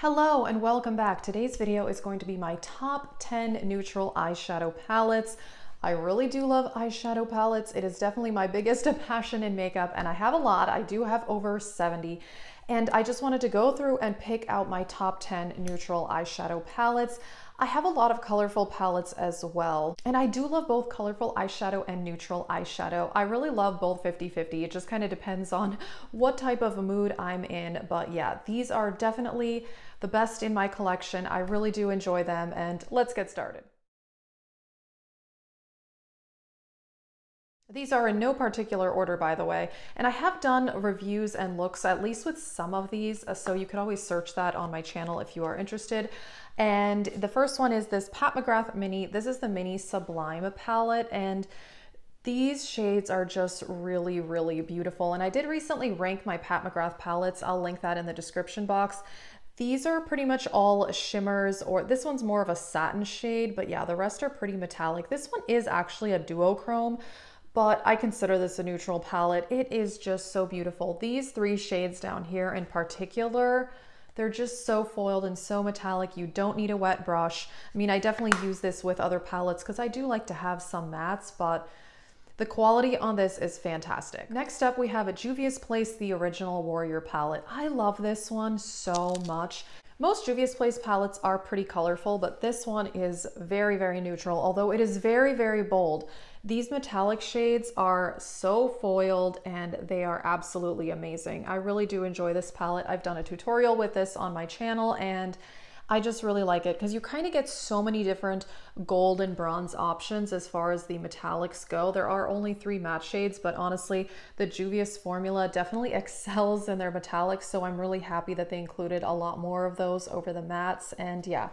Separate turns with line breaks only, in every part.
Hello and welcome back. Today's video is going to be my top 10 neutral eyeshadow palettes. I really do love eyeshadow palettes. It is definitely my biggest passion in makeup, and I have a lot. I do have over 70. And I just wanted to go through and pick out my top 10 neutral eyeshadow palettes. I have a lot of colorful palettes as well. And I do love both colorful eyeshadow and neutral eyeshadow. I really love both 50-50. It just kind of depends on what type of mood I'm in. But yeah, these are definitely the best in my collection. I really do enjoy them, and let's get started. These are in no particular order, by the way, and I have done reviews and looks at least with some of these, so you could always search that on my channel if you are interested. And the first one is this Pat McGrath Mini. This is the Mini Sublime palette, and these shades are just really, really beautiful. And I did recently rank my Pat McGrath palettes. I'll link that in the description box. These are pretty much all shimmers, or this one's more of a satin shade, but yeah, the rest are pretty metallic. This one is actually a duochrome, but I consider this a neutral palette. It is just so beautiful. These three shades down here in particular, they're just so foiled and so metallic. You don't need a wet brush. I mean, I definitely use this with other palettes because I do like to have some mattes, but the quality on this is fantastic. Next up, we have a Juvia's Place, the Original Warrior palette. I love this one so much. Most Juvia's Place palettes are pretty colorful, but this one is very, very neutral, although it is very, very bold. These metallic shades are so foiled and they are absolutely amazing. I really do enjoy this palette. I've done a tutorial with this on my channel, and I just really like it because you kind of get so many different gold and bronze options as far as the metallics go. There are only 3 matte shades, but honestly, the Juvia's formula definitely excels in their metallics, so I'm really happy that they included a lot more of those over the mattes. And yeah,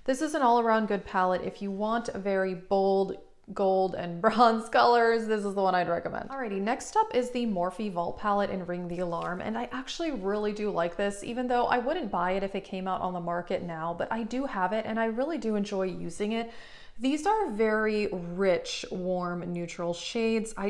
this is an all-around good palette. If you want a very bold gold and bronze colors, this is the one I'd recommend. Alrighty, next up is the Morphe Vault palette in Ring the Alarm, and I actually really do like this, even though I wouldn't buy it if it came out on the market now, but I do have it and I really do enjoy using it. These are very rich, warm, neutral shades. I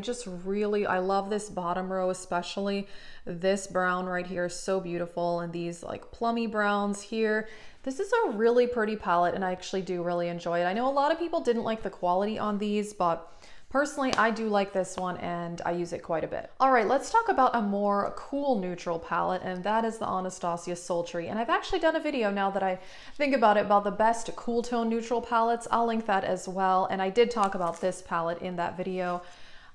love this bottom row, especially this brown right here is so beautiful, and these like plummy browns here. This is a really pretty palette, and I actually do really enjoy it. I know a lot of people didn't like the quality on these, but personally, I do like this one and I use it quite a bit. All right, let's talk about a more cool neutral palette, and that is the Anastasia Sultry. And I've actually done a video, now that I think about it, about the best cool tone neutral palettes. I'll link that as well. And I did talk about this palette in that video.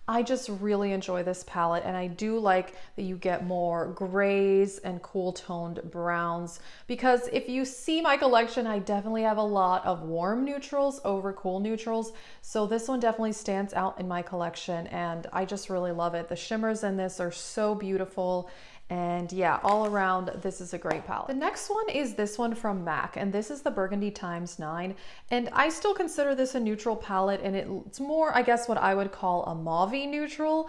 I just really enjoy this palette, and I do like that you get more grays and cool toned browns, because if you see my collection, I definitely have a lot of warm neutrals over cool neutrals. So this one definitely stands out in my collection, and I just really love it. The shimmers in this are so beautiful. And yeah, all around, this is a great palette. The next one is this one from MAC, and this is the Burgundy ×9. And I still consider this a neutral palette, and it's more, I guess, what I would call a mauve-y neutral,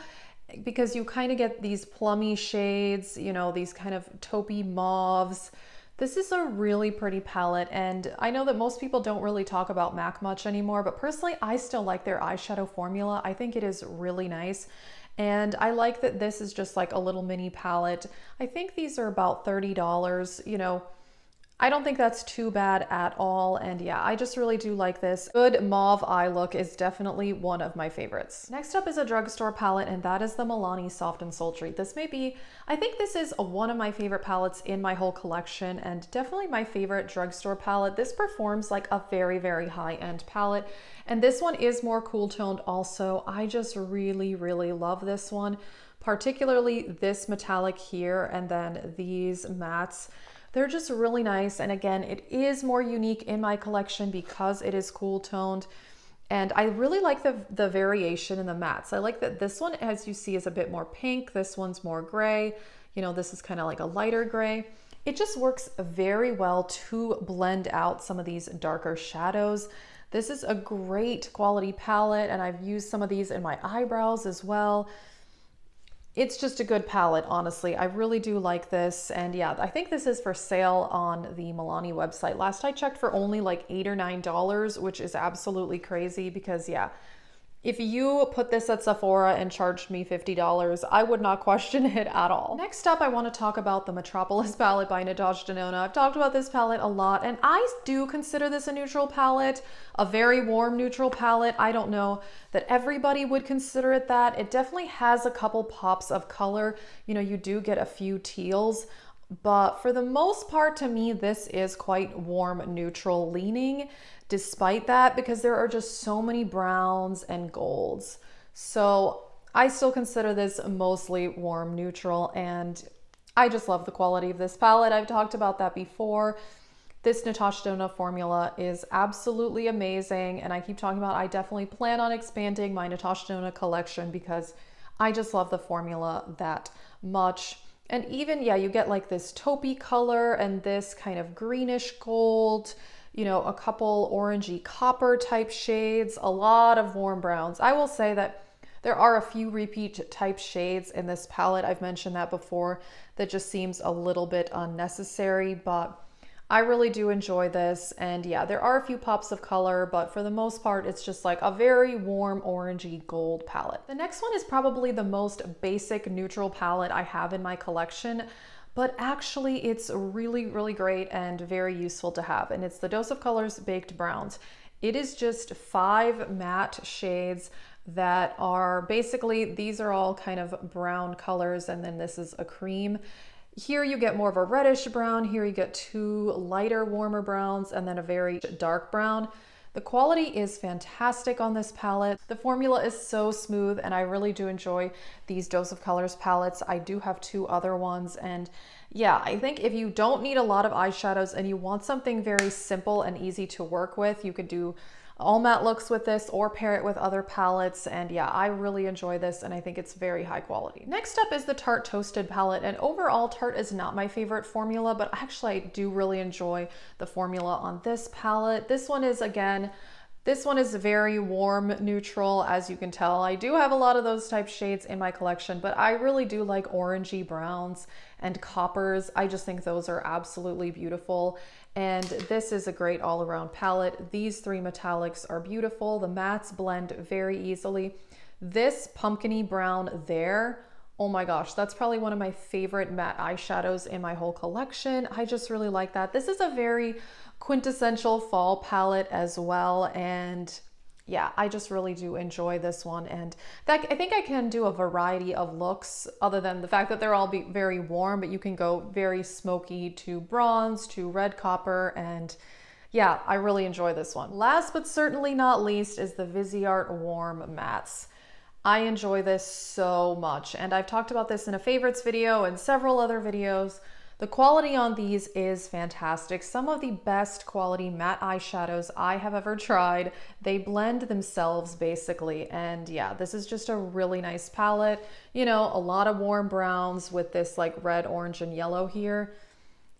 because you kind of get these plummy shades, you know, these kind of taupey mauves. This is a really pretty palette, and I know that most people don't really talk about MAC much anymore, but personally, I still like their eyeshadow formula. I think it is really nice. And I like that this is just like a little mini palette. I think these are about $30, you know. I don't think that's too bad at all. And yeah, I just really do like this. Good mauve eye look is definitely one of my favorites. Next up is a drugstore palette, and that is the MILANI Soft and Sultry. This may be, I think this is one of my favorite palettes in my whole collection, and definitely my favorite drugstore palette. This performs like a very, very high-end palette. And this one is more cool toned also. I just really, really love this one, particularly this metallic here, and then these mattes. They're just really nice. And again, it is more unique in my collection because it is cool toned. And I really like the variation in the mattes. I like that this one, as you see, is a bit more pink. This one's more gray. You know, this is kind of like a lighter gray. It just works very well to blend out some of these darker shadows. This is a great quality palette, and I've used some of these in my eyebrows as well. It's just a good palette, honestly. I really do like this. And yeah, I think this is for sale on the MILANI website. Last I checked, for only like $8 or $9, which is absolutely crazy because yeah, If you put this at Sephora and charged me $50, I would not question it at all. Next up, I want to talk about the Metropolis palette by NATASHA DENONA. I've talked about this palette a lot, and I do consider this a neutral palette, a very warm neutral palette. I don't know that everybody would consider it that. It definitely has a couple pops of color. You know, you do get a few teals, but for the most part, to me, this is quite warm neutral leaning. Despite that, because there are just so many browns and golds. So I still consider this mostly warm neutral, and I just love the quality of this palette. I've talked about that before. This NATASHA DENONA formula is absolutely amazing, and I keep talking about I definitely plan on expanding my NATASHA DENONA collection because I just love the formula that much. And even, yeah, you get like this taupey color and this kind of greenish gold, you know, a couple orangey copper type shades, a lot of warm browns. I will say that there are a few repeat type shades in this palette. I've mentioned that before. That just seems a little bit unnecessary, but I really do enjoy this. And yeah, there are a few pops of color, but for the most part, it's just like a very warm orangey gold palette. The next one is probably the most basic neutral palette I have in my collection, but actually it's really, really great and very useful to have. And it's the Dose of Colors Baked Browns. It is just 5 matte shades that are basically, these are all kind of brown colors, and then this is a cream. Here you get more of a reddish brown, here you get 2 lighter, warmer browns, and then a very dark brown. The quality is fantastic on this palette. The formula is so smooth, and I really do enjoy these Dose of Colors palettes. I do have 2 other ones, and yeah, I think if you don't need a lot of eyeshadows and you want something very simple and easy to work with, you could do all matte looks with this or pair it with other palettes. And yeah, I really enjoy this, and I think it's very high quality. Next up is the Tarte Toasted palette, and overall Tarte is not my favorite formula, but actually I do really enjoy the formula on this palette. This one is, again, this one is very warm neutral, as you can tell. I do have a lot of those type shades in my collection, but I really do like orangey browns and coppers. I just think those are absolutely beautiful. And this is a great all-around palette. These 3 metallics are beautiful. The mattes blend very easily. This pumpkiny brown there, oh my gosh, that's probably one of my favorite matte eyeshadows in my whole collection. I just really like that. This is a very quintessential fall palette as well, and yeah, I just really do enjoy this one. And that, I think I can do a variety of looks other than the fact that they're all very warm, but you can go very smoky to bronze to red copper, and yeah, I really enjoy this one. Last but certainly not least is the Viseart Warm Mattes. I enjoy this so much, and I've talked about this in a favorites video and several other videos. The quality on these is fantastic. Some of the best quality matte eyeshadows I have ever tried. They blend themselves basically, and yeah, this is just a really nice palette. You know, a lot of warm browns with this like red, orange, and yellow here.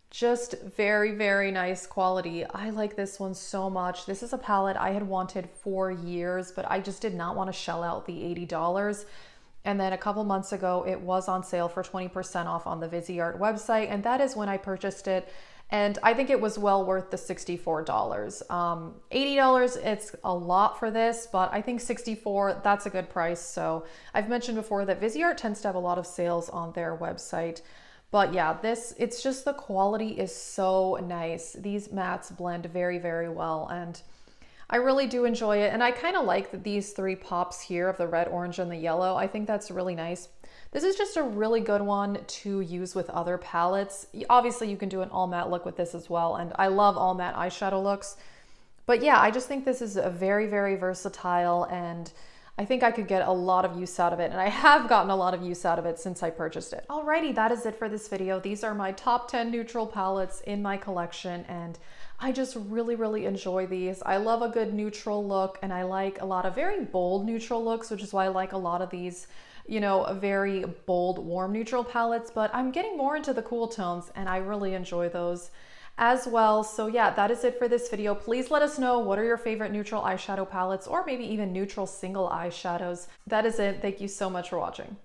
Just very, very nice quality. I like this one so much. This is a palette I had wanted for years, but I just did not want to shell out the $80. And then a couple months ago, it was on sale for 20% off on the Viseart website, and that is when I purchased it. And I think it was well worth the $64. $80, it's a lot for this, but I think $64, that's a good price. So I've mentioned before that Viseart tends to have a lot of sales on their website. But yeah, this, it's just the quality is so nice. These mattes blend very, very well, and I really do enjoy it. And I kind of like these 3 pops here of the red, orange, and the yellow. I think that's really nice. This is just a really good one to use with other palettes. Obviously, you can do an all matte look with this as well, and I love all matte eyeshadow looks. But yeah, I just think this is a very, very versatile, and I think I could get a lot of use out of it, and I have gotten a lot of use out of it since I purchased it. Alrighty, that is it for this video. These are my top 10 neutral palettes in my collection, and I just really, really enjoy these. I love a good neutral look, and I like a lot of very bold neutral looks, which is why I like a lot of these, you know, very bold, warm neutral palettes, but I'm getting more into the cool tones, and I really enjoy those as well. So yeah, that is it for this video. Please let us know, what are your favorite neutral eyeshadow palettes, or maybe even neutral single eyeshadows. That is it. Thank you so much for watching.